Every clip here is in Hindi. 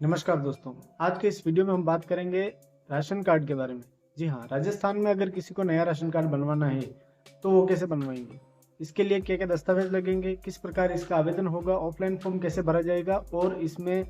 नमस्कार दोस्तों। आज के इस वीडियो में हम बात करेंगे राशन कार्ड के बारे में। जी हाँ, राजस्थान में अगर किसी को नया राशन कार्ड बनवाना है तो वो कैसे बनवाएंगे, इसके लिए क्या क्या दस्तावेज लगेंगे, किस प्रकार इसका आवेदन होगा, ऑफलाइन फॉर्म कैसे भरा जाएगा और इसमें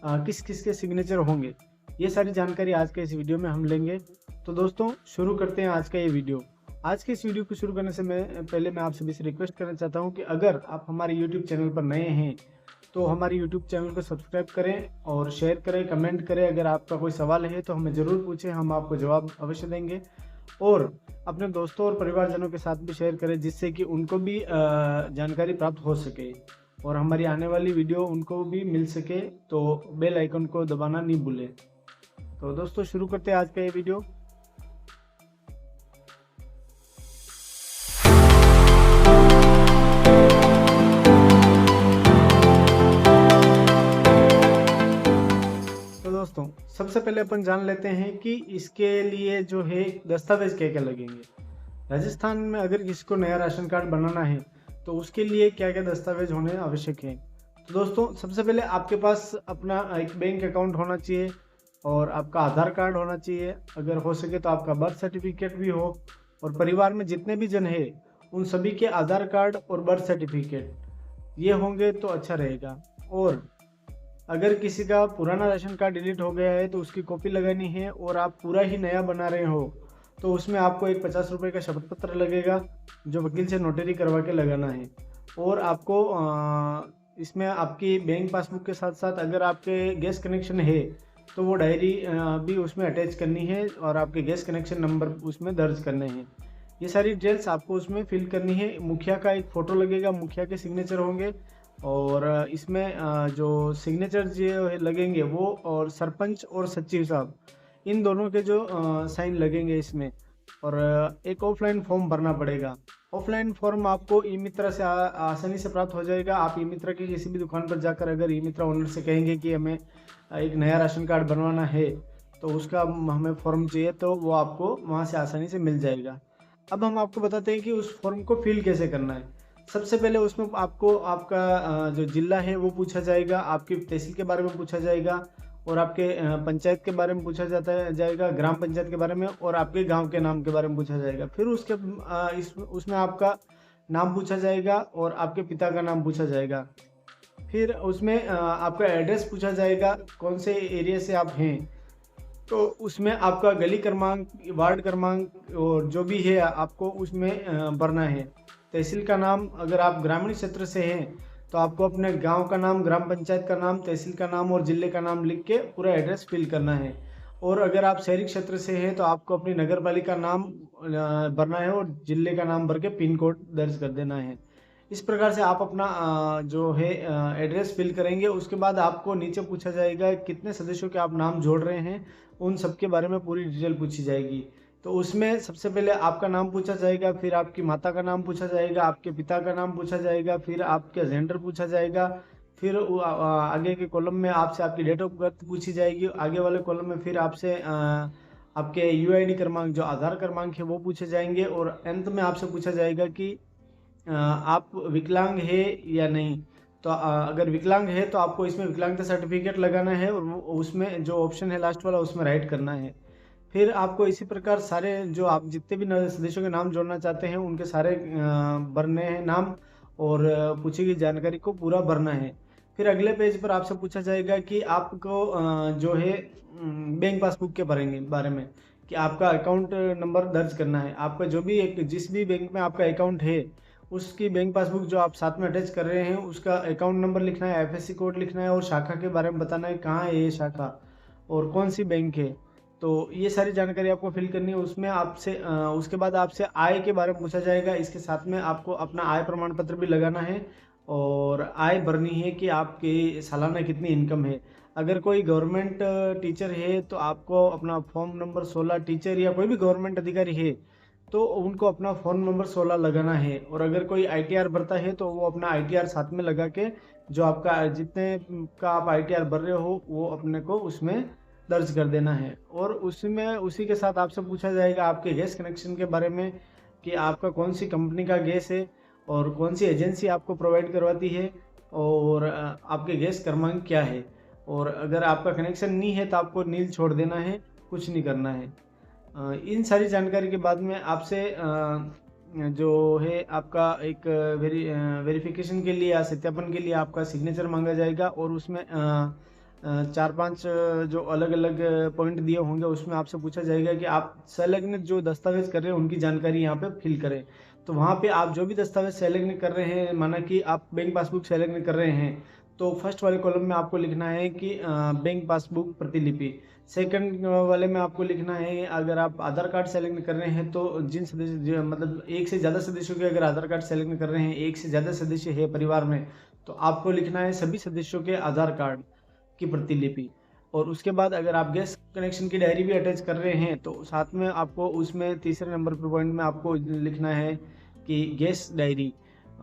किस किस के सिग्नेचर होंगे, ये सारी जानकारी आज के इस वीडियो में हम लेंगे। तो दोस्तों शुरू करते हैं आज का ये वीडियो। आज के इस वीडियो को शुरू करने से पहले मैं आप सभी से रिक्वेस्ट करना चाहता हूँ कि अगर आप हमारे यूट्यूब चैनल पर नए हैं तो हमारे YouTube चैनल को सब्सक्राइब करें और शेयर करें, कमेंट करें। अगर आपका कोई सवाल है तो हमें ज़रूर पूछें, हम आपको जवाब अवश्य देंगे। और अपने दोस्तों और परिवारजनों के साथ भी शेयर करें जिससे कि उनको भी जानकारी प्राप्त हो सके और हमारी आने वाली वीडियो उनको भी मिल सके। तो बेल आइकन को दबाना नहीं भूलें। तो दोस्तों शुरू करते हैं आज का ये वीडियो। दोस्तों सबसे पहले अपन जान लेते हैं कि इसके लिए जो है दस्तावेज क्या क्या लगेंगे। राजस्थान में अगर किसी को नया राशन कार्ड बनाना है तो उसके लिए क्या क्या दस्तावेज होने आवश्यक है। तो दोस्तों सबसे पहले आपके पास अपना एक बैंक अकाउंट होना चाहिए और आपका आधार कार्ड होना चाहिए। अगर हो सके तो आपका बर्थ सर्टिफिकेट भी हो और परिवार में जितने भी जन है उन सभी के आधार कार्ड और बर्थ सर्टिफिकेट ये होंगे तो अच्छा रहेगा। और अगर किसी का पुराना राशन कार्ड डिलीट हो गया है तो उसकी कॉपी लगानी है और आप पूरा ही नया बना रहे हो तो उसमें आपको एक 50 रुपये का शपथ पत्र लगेगा जो वकील से नोटरी करवा के लगाना है। और आपको इसमें आपकी बैंक पासबुक के साथ साथ अगर आपके गैस कनेक्शन है तो वो डायरी भी उसमें अटैच करनी है और आपके गैस कनेक्शन नंबर उसमें दर्ज करने हैं। ये सारी डिटेल्स आपको उसमें फिल करनी है। मुखिया का एक फ़ोटो लगेगा, मुखिया के सिग्नेचर होंगे और इसमें जो सिग्नेचर जो लगेंगे वो और सरपंच और सचिव साहब इन दोनों के जो साइन लगेंगे इसमें। और एक ऑफलाइन फॉर्म भरना पड़ेगा। ऑफलाइन फॉर्म आपको ई मित्रा से आसानी से प्राप्त हो जाएगा। आप ई मित्रा की किसी भी दुकान पर जाकर अगर ई मित्रा ओनर से कहेंगे कि हमें एक नया राशन कार्ड बनवाना है तो उसका हमें फॉर्म चाहिए तो वो आपको वहाँ से आसानी से मिल जाएगा। अब हम आपको बताते हैं कि उस फॉर्म को फिल कैसे करना है। सबसे पहले उसमें आपको आपका जो ज़िला है वो पूछा जाएगा, आपकी तहसील के बारे में पूछा जाएगा और आपके पंचायत के बारे में पूछा जाएगा, ग्राम पंचायत के बारे में और आपके गांव के नाम के बारे में पूछा जाएगा। फिर उसके उसमें आपका नाम पूछा जाएगा और आपके पिता का नाम पूछा जाएगा। फिर उसमें आपका एड्रेस पूछा जाएगा, कौन से एरिया से आप हैं। तो उसमें आपका गली क्रमांक, वार्ड क्रमांक और जो भी है आपको उसमें भरना है। तहसील का नाम, अगर आप ग्रामीण क्षेत्र से हैं तो आपको अपने गांव का नाम, ग्राम पंचायत का नाम, तहसील का नाम और ज़िले का नाम लिख के पूरा एड्रेस फिल करना है। और अगर आप शहरी क्षेत्र से हैं तो आपको अपनी नगर पालिका नाम भरना है और ज़िले का नाम भर के पिन कोड दर्ज कर देना है। इस प्रकार से आप अपना जो है एड्रेस फिल करेंगे। उसके बाद आपको नीचे पूछा जाएगा कितने सदस्यों के आप नाम जोड़ रहे हैं, उन सब के बारे में पूरी डिटेल पूछी जाएगी। तो उसमें सबसे पहले आपका नाम पूछा जाएगा, फिर आपकी माता का नाम पूछा जाएगा, आपके पिता का नाम पूछा जाएगा, फिर आपका जेंडर पूछा जाएगा, फिर आगे के कॉलम में आपसे आपकी डेट ऑफ बर्थ पूछी जाएगी, आगे वाले कॉलम में फिर आपसे आपके यूआईडी क्रमांक जो आधार क्रमांक है वो पूछे जाएंगे और अंत में आपसे पूछा जाएगा कि आप विकलांग है या नहीं। तो अगर विकलांग है तो आपको इसमें विकलांगता सर्टिफिकेट लगाना है और उसमें जो ऑप्शन है लास्ट वाला उसमें राइट करना है। फिर आपको इसी प्रकार सारे जो आप जितने भी सदस्यों के नाम जोड़ना चाहते हैं उनके सारे भरने हैं नाम और पूछी गई जानकारी को पूरा भरना है। फिर अगले पेज पर आपसे पूछा जाएगा कि आपको जो है बैंक पासबुक के बारे में कि आपका अकाउंट नंबर दर्ज करना है। आपका जो भी एक जिस भी बैंक में आपका अकाउंट है उसकी बैंक पासबुक जो आप साथ में अटैच कर रहे हैं उसका अकाउंट नंबर लिखना है, आईएफएससी कोड लिखना है और शाखा के बारे में बताना है कहाँ है ये शाखा और कौन सी बैंक है। तो ये सारी जानकारी आपको फिल करनी है। उसमें आपसे उसके बाद आपसे आय के बारे में पूछा जाएगा। इसके साथ में आपको अपना आय प्रमाण पत्र भी लगाना है और आय भरनी है कि आपकी सालाना कितनी इनकम है। अगर कोई गवर्नमेंट टीचर है तो आपको अपना फॉर्म नंबर 16, टीचर या कोई भी गवर्नमेंट अधिकारी है तो उनको अपना फॉर्म नंबर 16 लगाना है। और अगर कोई आईटीआर भरता है तो वो अपना आईटीआर साथ में लगा के जो आपका जितने का आप आईटीआर भर रहे हो वो अपने को उसमें दर्ज कर देना है। और उसमें उसी के साथ आपसे पूछा जाएगा आपके गैस कनेक्शन के बारे में कि आपका कौन सी कंपनी का गैस है और कौन सी एजेंसी आपको प्रोवाइड करवाती है और आपके गैस क्रमांक क्या है। और अगर आपका कनेक्शन नहीं है तो आपको नील छोड़ देना है, कुछ नहीं करना है। इन सारी जानकारी के बाद में आपसे जो है आपका एक वेरिफिकेशन के लिए या सत्यापन के लिए आपका सिग्नेचर मांगा जाएगा, और उसमें 4-5 जो अलग अलग पॉइंट दिए होंगे उसमें आपसे पूछा जाएगा कि आप संलग्न जो दस्तावेज कर रहे हैं उनकी जानकारी यहाँ पे फिल करें। तो वहाँ पे आप जो भी दस्तावेज संलग्न कर रहे हैं, माना कि आप बैंक पासबुक संलग्न कर रहे हैं, तो फर्स्ट वाले कॉलम में आपको लिखना है कि बैंक पासबुक प्रतिलिपि। सेकंड वाले में आपको लिखना है अगर आप आधार कार्ड संलग्न कर रहे हैं तो जिन सदस्य मतलब एक से ज़्यादा सदस्यों के अगर आधार कार्ड संलग्न कर रहे हैं, एक से ज़्यादा सदस्य है परिवार में, तो आपको लिखना है सभी सदस्यों के आधार कार्ड की प्रतिलिपि। और उसके बाद अगर आप गैस कनेक्शन की डायरी भी अटैच कर रहे हैं तो साथ में आपको उसमें तीसरे नंबर पर पॉइंट में आपको लिखना है कि गैस डायरी।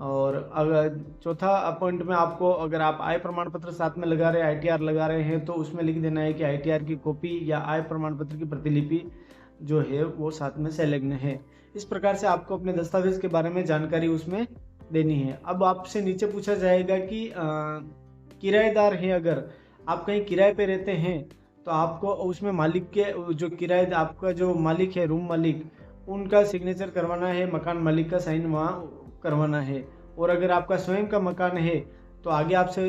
और अगर चौथा पॉइंट में आपको अगर आप आय प्रमाण पत्र साथ में लगा रहे हैं, ITR लगा रहे हैं, तो उसमें लिख देना है कि ITR की कॉपी या आय प्रमाण पत्र की प्रतिलिपि जो है वो साथ में संलग्न है। इस प्रकार से आपको अपने दस्तावेज के बारे में जानकारी उसमें देनी है। अब आपसे नीचे पूछा जाएगा कि किराएदार है, अगर आप कहीं किराए पे रहते हैं तो आपको उसमें मालिक के जो किराए आपका जो मालिक है, रूम मालिक, उनका सिग्नेचर करवाना है, मकान मालिक का साइन वहाँ करवाना है। और अगर आपका स्वयं का मकान है तो आगे आपसे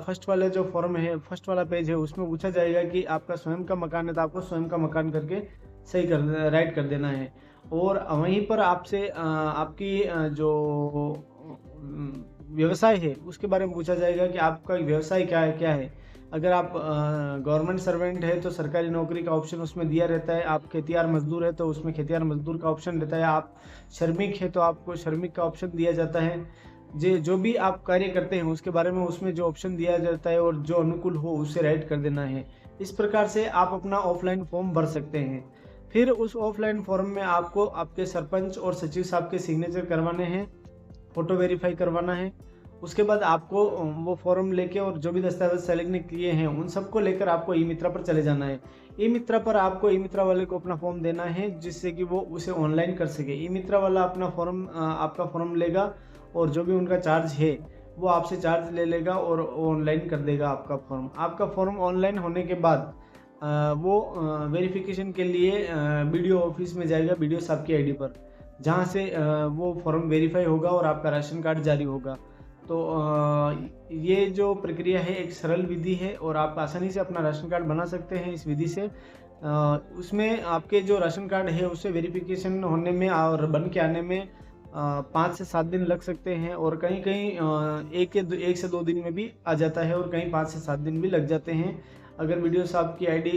फर्स्ट वाला जो फॉर्म है, फर्स्ट वाला पेज है, उसमें पूछा जाएगा कि आपका स्वयं का मकान है तो आपको स्वयं का मकान करके सही कर राइट कर देना है। और वहीं पर आपसे आपकी जो व्यवसाय है उसके बारे में पूछा जाएगा कि आपका व्यवसाय क्या है। अगर आप गवर्नमेंट सर्वेंट है तो सरकारी नौकरी का ऑप्शन उसमें दिया रहता है। आप खेतियार मजदूर है तो उसमें खेतियार मजदूर का ऑप्शन रहता है। आप श्रमिक है तो आपको श्रमिक का ऑप्शन दिया जाता है। जो भी आप कार्य करते हैं उसके बारे में उसमें जो ऑप्शन दिया जाता है और जो अनुकूल हो उसे राइट कर देना है। इस प्रकार से आप अपना ऑफलाइन फॉर्म भर सकते हैं। फिर उस ऑफलाइन फॉर्म में आपको आपके सरपंच और सचिव साहब के सिग्नेचर करवाने हैं, फोटो वेरीफाई करवाना है। उसके बाद आपको वो फॉर्म लेके और जो भी दस्तावेज संलग्न किए हैं उन सबको लेकर आपको ई मित्रा पर चले जाना है। ई मित्रा पर आपको ई मित्रा वाले को अपना फॉर्म देना है जिससे कि वो उसे ऑनलाइन कर सके। ई मित्रा वाला अपना फॉर्म आपका फॉर्म लेगा और जो भी उनका चार्ज है वो आपसे चार्ज ले लेगा और ऑनलाइन कर देगा आपका फॉर्म। आपका फॉर्म ऑनलाइन होने के बाद वो वेरिफिकेशन के लिए BDO ऑफिस में जाएगा, BDO साहब की ID पर, जहाँ से वो फॉर्म वेरीफाई होगा और आपका राशन कार्ड जारी होगा। तो ये जो प्रक्रिया है एक सरल विधि है और आप आसानी से अपना राशन कार्ड बना सकते हैं इस विधि से। उसमें आपके जो राशन कार्ड है उससे वेरिफिकेशन होने में और बन के आने में 5 से 7 दिन लग सकते हैं, और कहीं कहीं 1 से 2 दिन में भी आ जाता है, और कहीं 5 से 7 दिन भी लग जाते हैं। अगर BDO साहब की ID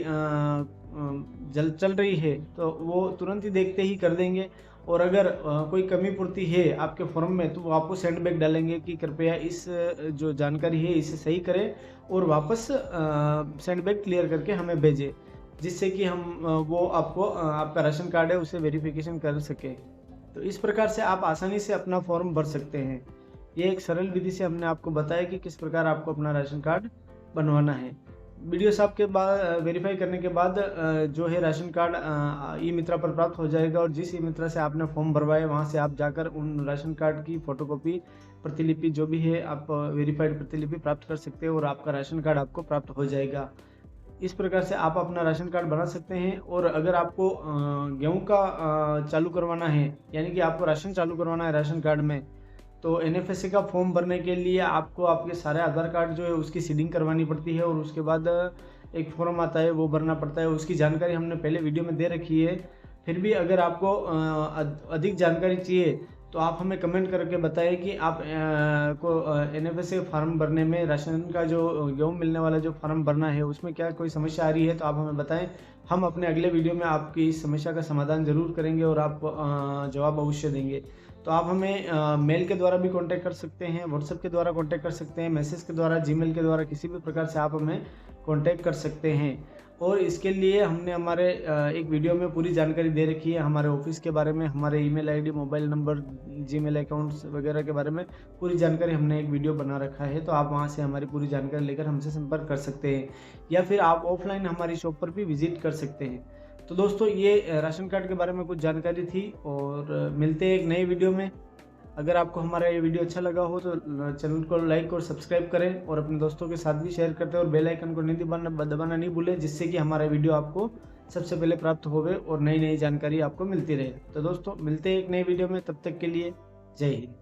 चल रही है तो वो तुरंत ही देखते ही कर देंगे। और अगर कोई कमी पूर्ति है आपके फॉर्म में तो वो आपको सेंड बैक डालेंगे कि कृपया इस जो जानकारी है इसे सही करें और वापस सेंड बैक क्लियर करके हमें भेजें, जिससे कि हम वो आपको आपका राशन कार्ड है उसे वेरिफिकेशन कर सके। तो इस प्रकार से आप आसानी से अपना फॉर्म भर सकते हैं। ये एक सरल विधि से हमने आपको बताया कि किस प्रकार आपको अपना राशन कार्ड बनवाना है। BDO साहब के बाद वेरीफाई करने के बाद जो है राशन कार्ड ई मित्रा पर प्राप्त हो जाएगा, और जिस ई मित्रा से आपने फॉर्म भरवाया वहाँ से आप जाकर उन राशन कार्ड की फोटोकॉपी प्रतिलिपि जो भी है आप वेरीफाइड प्रतिलिपि प्राप्त कर सकते हैं और आपका राशन कार्ड आपको प्राप्त हो जाएगा। इस प्रकार से आप अपना राशन कार्ड बना सकते हैं। और अगर आपको गेहूँ का चालू करवाना है, यानी कि आपको राशन चालू करवाना है राशन कार्ड में, तो NFSA का फॉर्म भरने के लिए आपको आपके सारे आधार कार्ड जो है उसकी सीडिंग करवानी पड़ती है, और उसके बाद एक फॉर्म आता है वो भरना पड़ता है। उसकी जानकारी हमने पहले वीडियो में दे रखी है। फिर भी अगर आपको अधिक जानकारी चाहिए तो आप हमें कमेंट करके बताएं कि आप को NFSA फार्म भरने में राशन का जो गेहूँ मिलने वाला जो फार्म भरना है उसमें क्या कोई समस्या आ रही है, तो आप हमें बताएं। हम अपने अगले वीडियो में आपकी इस समस्या का समाधान ज़रूर करेंगे और आप जवाब अवश्य देंगे। तो आप हमें मेल के द्वारा भी कांटेक्ट कर सकते हैं, व्हाट्सएप के द्वारा कांटेक्ट कर सकते हैं, मैसेज के द्वारा, जीमेल के द्वारा, किसी भी प्रकार से आप हमें कांटेक्ट कर सकते हैं। और इसके लिए हमने हमारे एक वीडियो में पूरी जानकारी दे रखी है हमारे ऑफिस के बारे में, हमारे email ID, mobile number, Gmail accounts वगैरह के बारे में पूरी जानकारी हमने एक वीडियो बना रखा है। तो आप वहां से हमारी पूरी जानकारी लेकर हमसे संपर्क कर सकते हैं, या फिर आप ऑफलाइन हमारी शॉप पर भी विजिट कर सकते हैं। तो दोस्तों ये राशन कार्ड के बारे में कुछ जानकारी थी, और मिलते हैं एक नए वीडियो में। अगर आपको हमारा ये वीडियो अच्छा लगा हो तो चैनल को लाइक और सब्सक्राइब करें और अपने दोस्तों के साथ भी शेयर करते हैं और बेल आइकन को नहीं दबाना नहीं भूलें, जिससे कि हमारा वीडियो आपको सबसे पहले प्राप्त होवे और नई नई जानकारी आपको मिलती रहे। तो दोस्तों मिलते हैं एक नई वीडियो में, तब तक के लिए जय हिंद।